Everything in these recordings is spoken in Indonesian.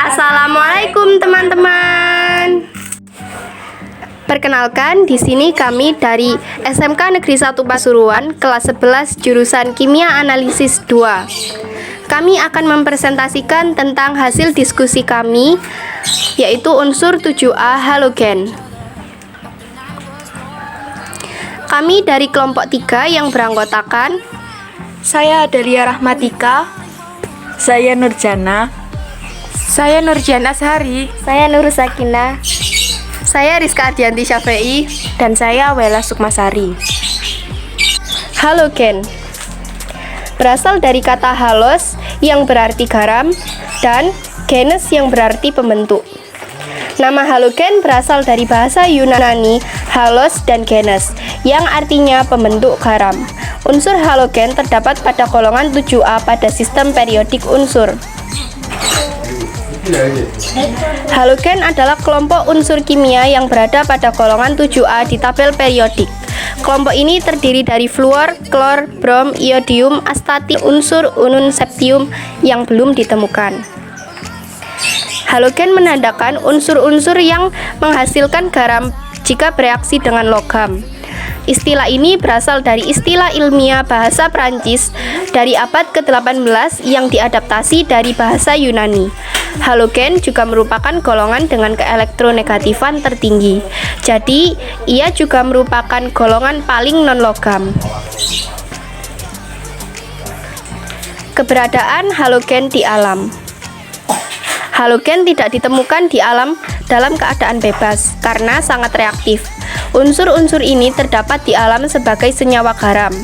Assalamualaikum teman-teman. Perkenalkan, di sini kami dari SMK Negeri 1 Pasuruan, kelas 11 jurusan Kimia Analisis 2. Kami akan mempresentasikan tentang hasil diskusi kami, yaitu unsur 7A halogen. Kami dari kelompok 3 yang beranggotakan Saya Adalia Rahmatika. Saya Nurjana. Saya Nurjan Ashari. saya Nur Sakina, saya Rizka Ardianti Syafei, Dan saya Wela Sukmasari. halogen berasal dari kata halos yang berarti garam dan genes yang berarti pembentuk. Nama halogen berasal dari bahasa Yunani halos dan genes yang artinya pembentuk garam. Unsur halogen terdapat pada golongan 7A pada sistem periodik unsur. Halogen adalah kelompok unsur kimia yang berada pada golongan 7A di tabel periodik. Kelompok ini terdiri dari fluor, klor, brom, iodium, astatin, unsur unun septium yang belum ditemukan. Halogen menandakan unsur-unsur yang menghasilkan garam jika bereaksi dengan logam. Istilah ini berasal dari istilah ilmiah bahasa Prancis dari abad ke-18 yang diadaptasi dari bahasa Yunani. Halogen juga merupakan golongan dengan keelektronegatifan tertinggi. Jadi, ia juga merupakan golongan paling non-logam. Keberadaan halogen di alam. Halogen tidak ditemukan di alam dalam keadaan bebas karena sangat reaktif. Unsur-unsur ini terdapat di alam sebagai senyawa garam.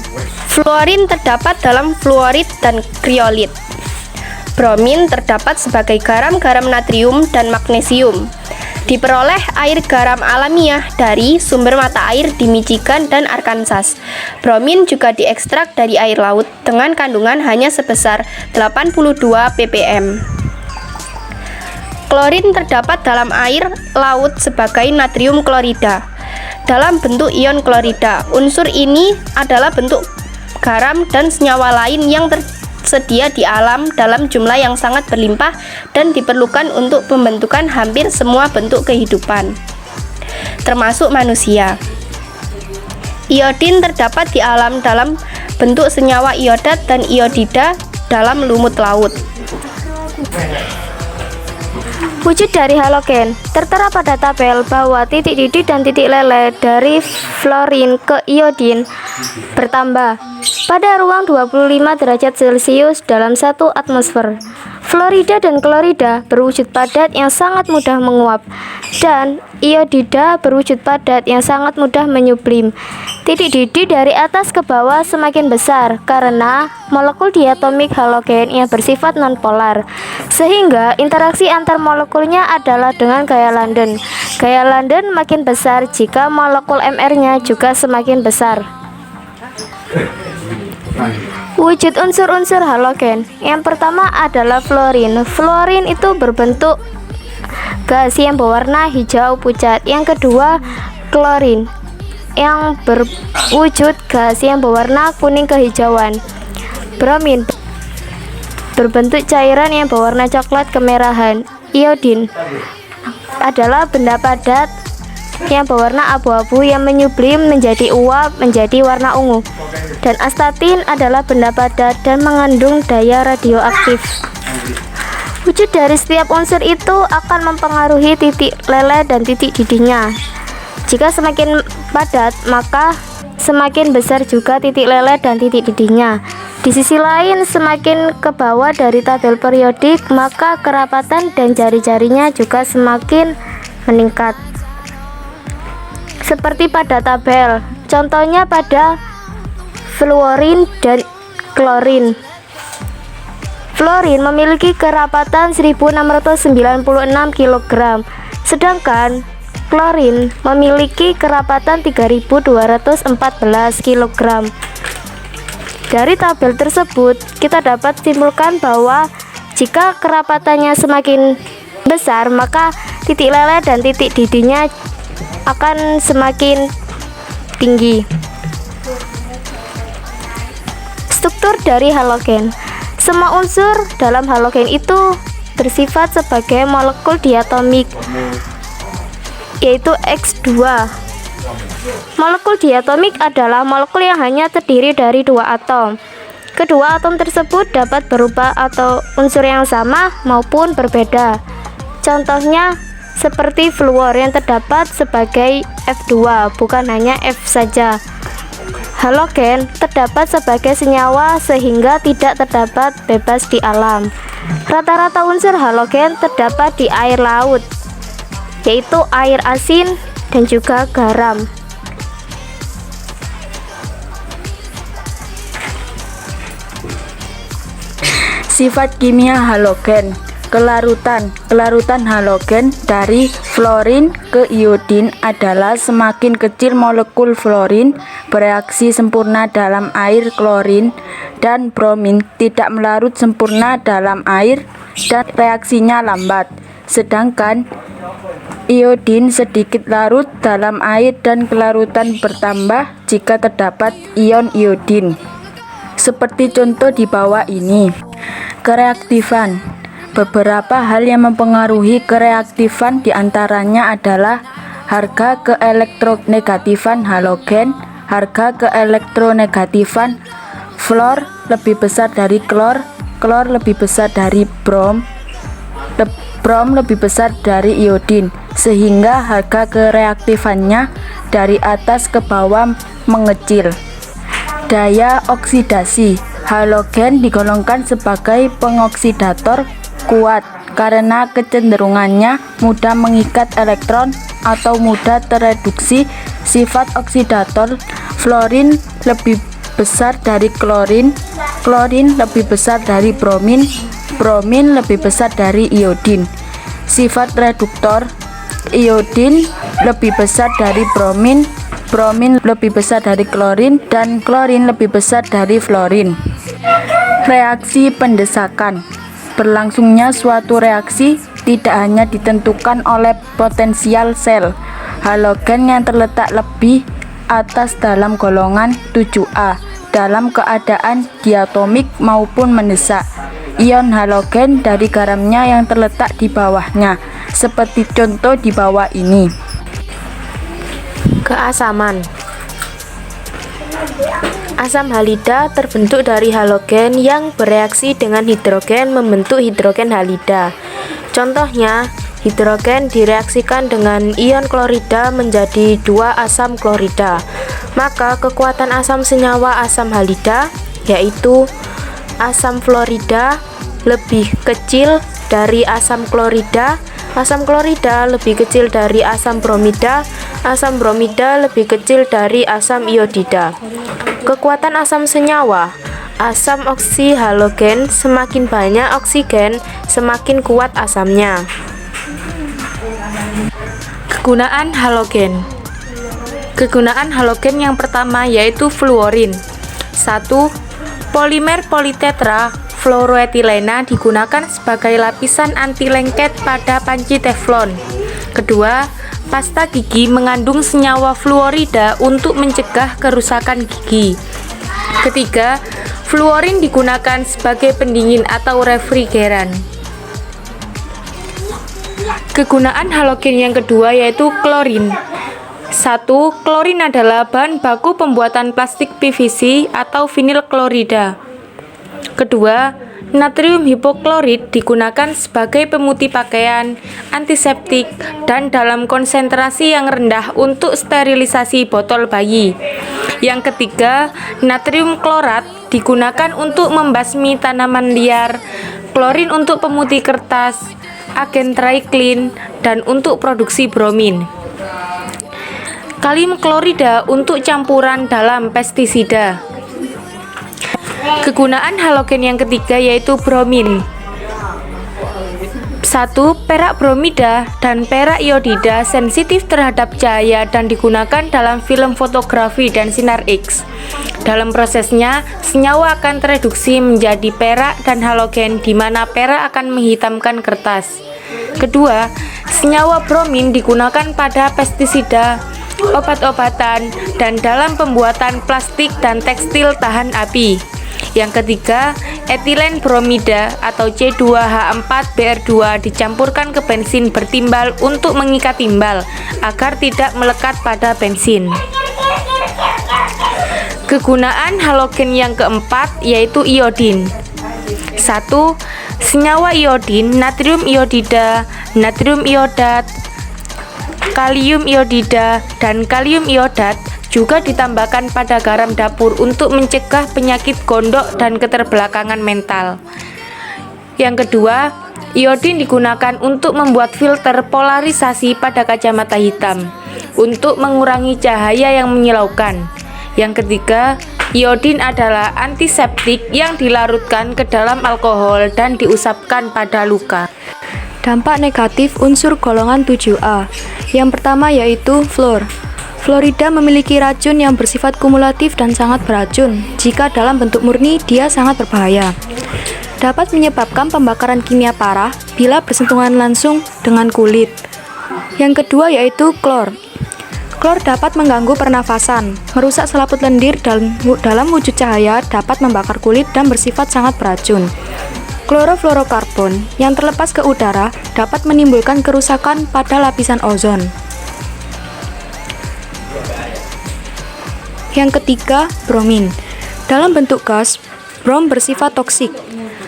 Fluorin terdapat dalam fluorid dan kriolit. Bromin terdapat sebagai garam-garam natrium dan magnesium. Diperoleh air garam alamiah dari sumber mata air di Michigan dan Arkansas. Bromin juga diekstrak dari air laut dengan kandungan hanya sebesar 82 ppm. Klorin terdapat dalam air laut sebagai natrium klorida dalam bentuk ion klorida. Unsur ini adalah bentuk garam dan senyawa lain yang tersedia di alam dalam jumlah yang sangat berlimpah dan diperlukan untuk pembentukan hampir semua bentuk kehidupan, termasuk manusia. Iodin terdapat di alam dalam bentuk senyawa iodat dan iodida dalam lumut laut. Wujud dari halogen tertera pada tabel bahwa titik didih dan titik lele dari fluorin ke iodin bertambah pada ruang 25 derajat Celcius dalam 1 atmosfer. Fluorida dan klorida berwujud padat yang sangat mudah menguap, dan iodida berwujud padat yang sangat mudah menyublim. Titik didih dari atas ke bawah semakin besar karena molekul diatomik halogen yang bersifat nonpolar, sehingga interaksi antar molekulnya adalah dengan gaya London. Gaya London makin besar jika molekul Mr-nya juga semakin besar. Wujud unsur-unsur halogen. Yang pertama adalah fluorin. Fluorin itu berbentuk gas yang berwarna hijau pucat. Yang kedua, klorin yang berwujud gas yang berwarna kuning kehijauan. Bromin berbentuk cairan yang berwarna coklat kemerahan. Iodin adalah benda padat yang berwarna abu-abu yang menyublim menjadi uap menjadi warna ungu. Dan astatin adalah benda padat dan mengandung daya radioaktif. Wujud dari setiap unsur itu akan mempengaruhi titik lele dan titik didihnya. Jika semakin padat, maka semakin besar juga titik lele dan titik didihnya. Di sisi lain, semakin ke bawah dari tabel periodik, maka kerapatan dan jari-jarinya juga semakin meningkat. Seperti pada tabel, contohnya pada fluorin dan klorin. Fluorin memiliki kerapatan 1696 kg, sedangkan klorin memiliki kerapatan 3214 kg. Dari tabel tersebut, kita dapat simpulkan bahwa jika kerapatannya semakin besar, maka titik lele dan titik didihnya akan semakin tinggi. Struktur dari halogen. Semua unsur dalam halogen itu bersifat sebagai molekul diatomik, yaitu X2. Molekul diatomik adalah molekul yang hanya terdiri dari dua atom. Kedua atom tersebut dapat berupa atau unsur yang sama maupun berbeda. Contohnya seperti fluor yang terdapat sebagai F2, bukan hanya F saja. Halogen terdapat sebagai senyawa sehingga tidak terdapat bebas di alam. Rata-rata unsur halogen terdapat di air laut, yaitu air asin dan juga garam. Sifat kimia halogen. Kelarutan halogen dari fluorin ke iodin adalah semakin kecil molekul fluorin bereaksi sempurna dalam air, klorin dan bromin tidak melarut sempurna dalam air dan reaksinya lambat. Sedangkan iodin sedikit larut dalam air dan kelarutan bertambah jika terdapat ion iodin. Seperti contoh di bawah ini. Kereaktifan. Beberapa hal yang mempengaruhi kereaktifan diantaranya adalah harga keelektronegatifan halogen, harga keelektronegatifan fluor lebih besar dari klor, klor lebih besar dari brom, brom lebih besar dari iodin, sehingga harga kereaktifannya dari atas ke bawah mengecil. Daya oksidasi. Halogen digolongkan sebagai pengoksidator kuat karena kecenderungannya mudah mengikat elektron atau mudah tereduksi. Sifat oksidator: fluorin lebih besar dari klorin, klorin lebih besar dari bromin, bromin lebih besar dari iodin. Sifat reduktor: iodin lebih besar dari bromin, bromin lebih besar dari klorin, dan klorin lebih besar dari fluorin. Reaksi pendesakan. Berlangsungnya suatu reaksi tidak hanya ditentukan oleh potensial sel halogen yang terletak lebih atas dalam golongan 7A dalam keadaan diatomik maupun mendesak. Ion halogen dari garamnya yang terletak di bawahnya, seperti contoh di bawah ini. Keasaman. Asam halida terbentuk dari halogen yang bereaksi dengan hidrogen membentuk hidrogen halida. Contohnya, hidrogen direaksikan dengan ion klorida menjadi 2 asam klorida. Maka kekuatan asam senyawa asam halida, yaitu asam fluorida, lebih kecil dari asam klorida. Asam klorida lebih kecil dari asam bromida lebih kecil dari asam iodida. Kekuatan asam senyawa. Asam oksihalogen, semakin banyak oksigen, semakin kuat asamnya. Kegunaan halogen. Kegunaan halogen yang pertama yaitu fluorin. 1. Polimer politetra fluoroetilena digunakan sebagai lapisan anti lengket pada panci teflon. Kedua, pasta gigi mengandung senyawa fluorida untuk mencegah kerusakan gigi. Ketiga, fluorin digunakan sebagai pendingin atau refrigeran. Kegunaan halogen yang kedua yaitu klorin. 1. Klorin adalah bahan baku pembuatan plastik PVC atau vinil klorida. Kedua, natrium hipoklorid digunakan sebagai pemutih pakaian, antiseptik, dan dalam konsentrasi yang rendah untuk sterilisasi botol bayi. Yang ketiga, natrium klorat digunakan untuk membasmi tanaman liar, klorin untuk pemutih kertas, agen triclin, dan untuk produksi bromin. Kalium klorida untuk campuran dalam pestisida. Kegunaan halogen yang ketiga yaitu bromin. 1. Perak bromida dan perak iodida sensitif terhadap cahaya dan digunakan dalam film fotografi dan sinar X. Dalam prosesnya, senyawa akan tereduksi menjadi perak dan halogen di mana perak akan menghitamkan kertas. Kedua, senyawa bromin digunakan pada pestisida, obat-obatan, dan dalam pembuatan plastik dan tekstil tahan api. Yang ketiga, etilen bromida atau C2H4Br2 dicampurkan ke bensin bertimbal untuk mengikat timbal agar tidak melekat pada bensin. Kegunaan halogen yang keempat yaitu iodin. 1. Senyawa iodin, natrium iodida, natrium iodat, kalium iodida, dan kalium iodat juga ditambahkan pada garam dapur untuk mencegah penyakit gondok dan keterbelakangan mental. Yang kedua, iodin digunakan untuk membuat filter polarisasi pada kacamata hitam untuk mengurangi cahaya yang menyilaukan. Yang ketiga, iodin adalah antiseptik yang dilarutkan ke dalam alkohol dan diusapkan pada luka. Dampak negatif unsur golongan 7A. Yang pertama yaitu fluor. Fluorida memiliki racun yang bersifat kumulatif dan sangat beracun. Jika dalam bentuk murni, dia sangat berbahaya. Dapat menyebabkan pembakaran kimia parah bila bersentuhan langsung dengan kulit. Yang kedua yaitu klor. Klor dapat mengganggu pernafasan, merusak selaput lendir dalam wujud cahaya, dapat membakar kulit dan bersifat sangat beracun. Klorofluorokarbon yang terlepas ke udara dapat menimbulkan kerusakan pada lapisan ozon. Yang ketiga, bromin. Dalam bentuk gas, brom bersifat toksik.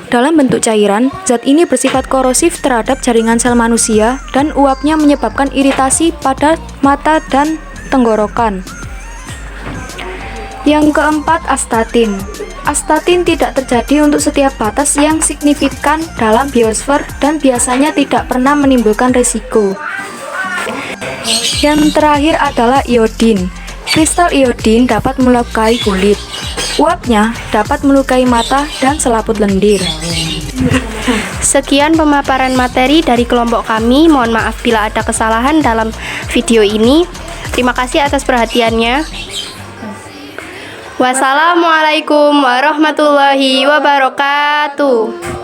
Dalam bentuk cairan, zat ini bersifat korosif terhadap jaringan sel manusia dan uapnya menyebabkan iritasi pada mata dan tenggorokan. Yang keempat, astatin. Astatin tidak terjadi untuk setiap batas yang signifikan dalam biosfer dan biasanya tidak pernah menimbulkan risiko. Yang terakhir adalah iodin. Kristal iodin dapat melukai kulit. Uapnya dapat melukai mata dan selaput lendir. Sekian pemaparan materi dari kelompok kami. Mohon maaf bila ada kesalahan dalam video ini. Terima kasih atas perhatiannya. Wassalamualaikum warahmatullahi wabarakatuh.